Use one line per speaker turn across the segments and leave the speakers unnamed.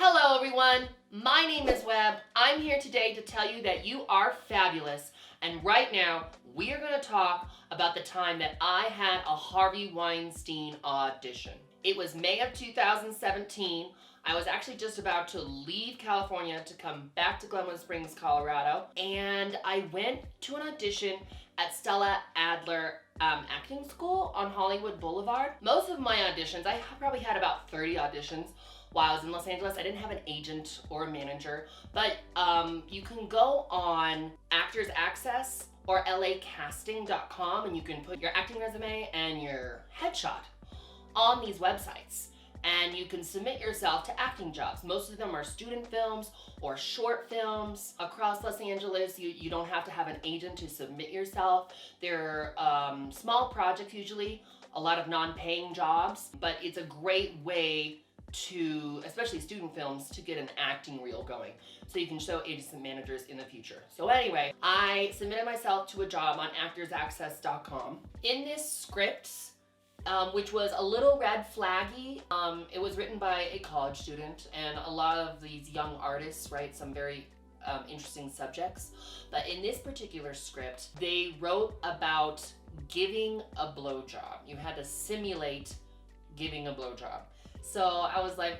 Hello everyone, my name is Webb. I'm here today to tell you that you are fabulous, and right now we are going to talk about the time that I had a Harvey Weinstein audition. It was May of 2017. I was actually just about to leave California to come back to Glenwood Springs, Colorado, and I went to an audition at Stella Adler acting school on Hollywood Boulevard. Most of my auditions, I probably had about 30 auditions while I was in Los Angeles. I didn't have an agent or a manager, but you can go on Actors Access or lacasting.com and you can put your acting resume and your headshot on these websites. And you can submit yourself to acting jobs. Most of them are student films or short films. Across Los Angeles, you don't have to have an agent to submit yourself. They're small projects usually, a lot of non-paying jobs, but it's a great way to, especially student films, to get an acting reel going so you can show agents and managers in the future. So anyway, I submitted myself to a job on actorsaccess.com. In this script, which was a little red flaggy. It was written by a college student, and a lot of these young artists write some very interesting subjects. But in this particular script, they wrote about giving a blowjob. You had to simulate giving a blowjob. So I was like,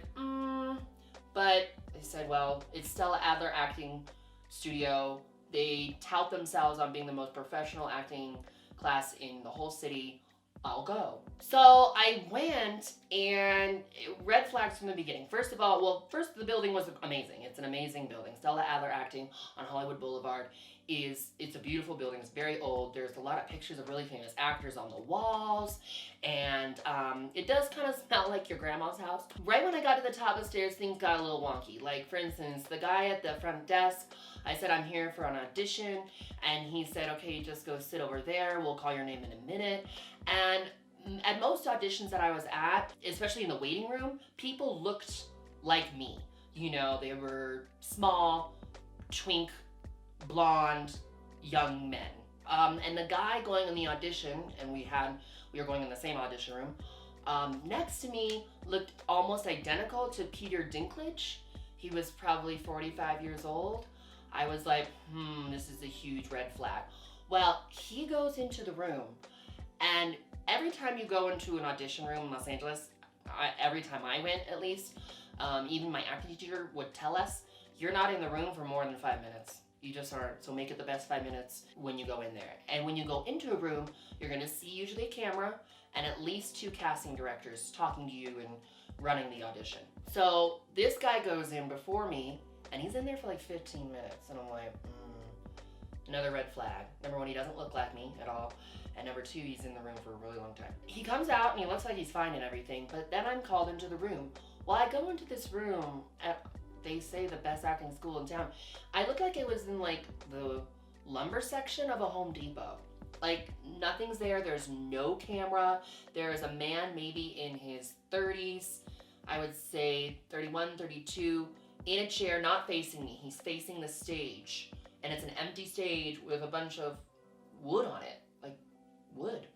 but they said, well, it's Stella Adler Acting Studio. They tout themselves on being the most professional acting class in the whole city. I'll go. So I went, and red flags from the beginning. First of all, the building was amazing. It's an amazing building. Stella Adler Acting on Hollywood Boulevard it's a beautiful building. It's very old. There's a lot of pictures of really famous actors on the walls, and it does kind of smell like your grandma's house. Right when I got to the top of the stairs, things got a little wonky. Like, for instance, the guy at the front desk, I said, I'm here for an audition, and he said, okay, just go sit over there. We'll call your name in a minute. And at most auditions that I was at, especially in the waiting room, people looked like me. You know, they were small, twink, blonde, young men. And the guy going in the audition, and we were going in the same audition room, next to me looked almost identical to Peter Dinklage. He was probably 45 years old. I was like, this is a huge red flag. Well, he goes into the room, and every time you go into an audition room in Los Angeles, every time I went at least, even my acting teacher would tell us, you're not in the room for more than 5 minutes. You just aren't, so make it the best 5 minutes when you go in there. And when you go into a room, you're gonna see usually a camera and at least 2 casting directors talking to you and running the audition. So this guy goes in before me, and he's in there for like 15 minutes, and I'm like, another red flag. Number 1, he doesn't look like me at all. And number 2, he's in the room for a really long time. He comes out and he looks like he's fine and everything, but then I'm called into the room. Well, I go into this room at, they say, the best acting school in town. I look like it was in like the lumber section of a Home Depot. Like, nothing's there. There's no camera. There's a man maybe in his 30s, I would say 31, 32, in a chair, not facing me. He's facing the stage. And it's an empty stage with a bunch of wood on it, like wood,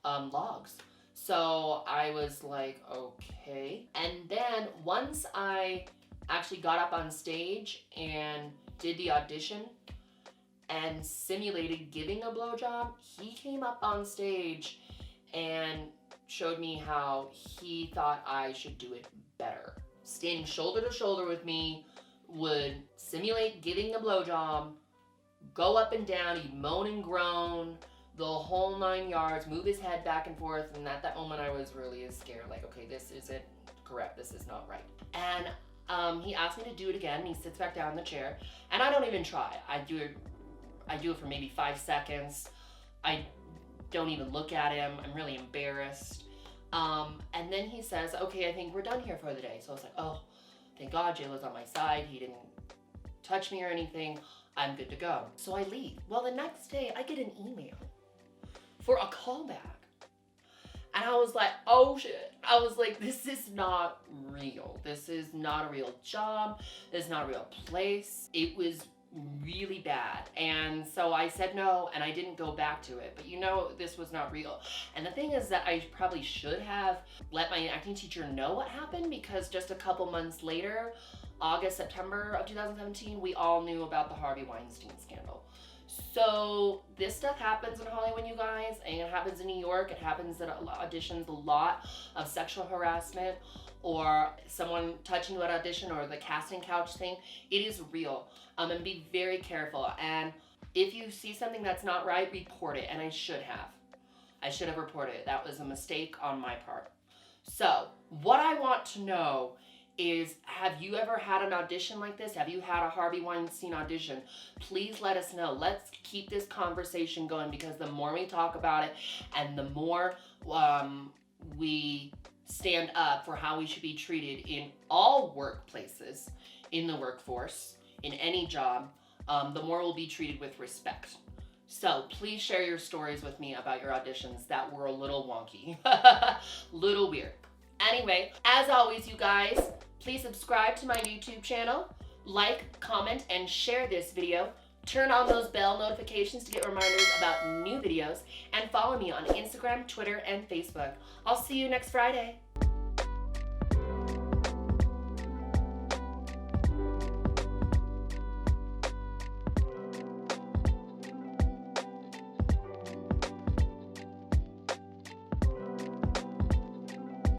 logs. So I was like, okay. And then once I actually got up on stage and did the audition and simulated giving a blowjob, he came up on stage and showed me how he thought I should do it better. Standing shoulder to shoulder with me, would simulate giving a blowjob, go up and down, he'd moan and groan, the whole 9 yards, move his head back and forth, and at that moment I was really scared, like, okay, this isn't correct, this is not right. And he asked me to do it again, and he sits back down in the chair, and I don't even try. I do it for maybe 5 seconds. I don't even look at him. I'm really embarrassed. And then he says, okay, I think we're done here for the day. So I was like, oh, thank God JLo's on my side. He didn't touch me or anything. I'm good to go. So I leave. Well, the next day I get an email for a callback. And I was like, oh shit. I was like, this is not real. This is not a real job. This is not a real place. It was really bad. And so I said no, and I didn't go back to it. But you know, this was not real. And the thing is that I probably should have let my acting teacher know what happened, because just a couple months later, August, September of 2017, we all knew about the Harvey Weinstein scandal. So this stuff happens in Hollywood, you guys, and it happens in New York. It happens at auditions, a lot of sexual harassment or someone touching you at audition or the casting couch thing. It is real. And be very careful. And if you see something that's not right, report it. And I should have. I should have reported it. That was a mistake on my part. So what I want to know is, have you ever had an audition like this? Have you had a Harvey Weinstein audition? Please let us know. Let's keep this conversation going, because the more we talk about it and the more we stand up for how we should be treated in all workplaces, in the workforce, in any job, the more we'll be treated with respect. So please share your stories with me about your auditions that were a little wonky, little weird. Anyway, as always, you guys, please subscribe to my YouTube channel, like, comment, and share this video. Turn on those bell notifications to get reminders about new videos, and follow me on Instagram, Twitter, and Facebook. I'll see you next Friday.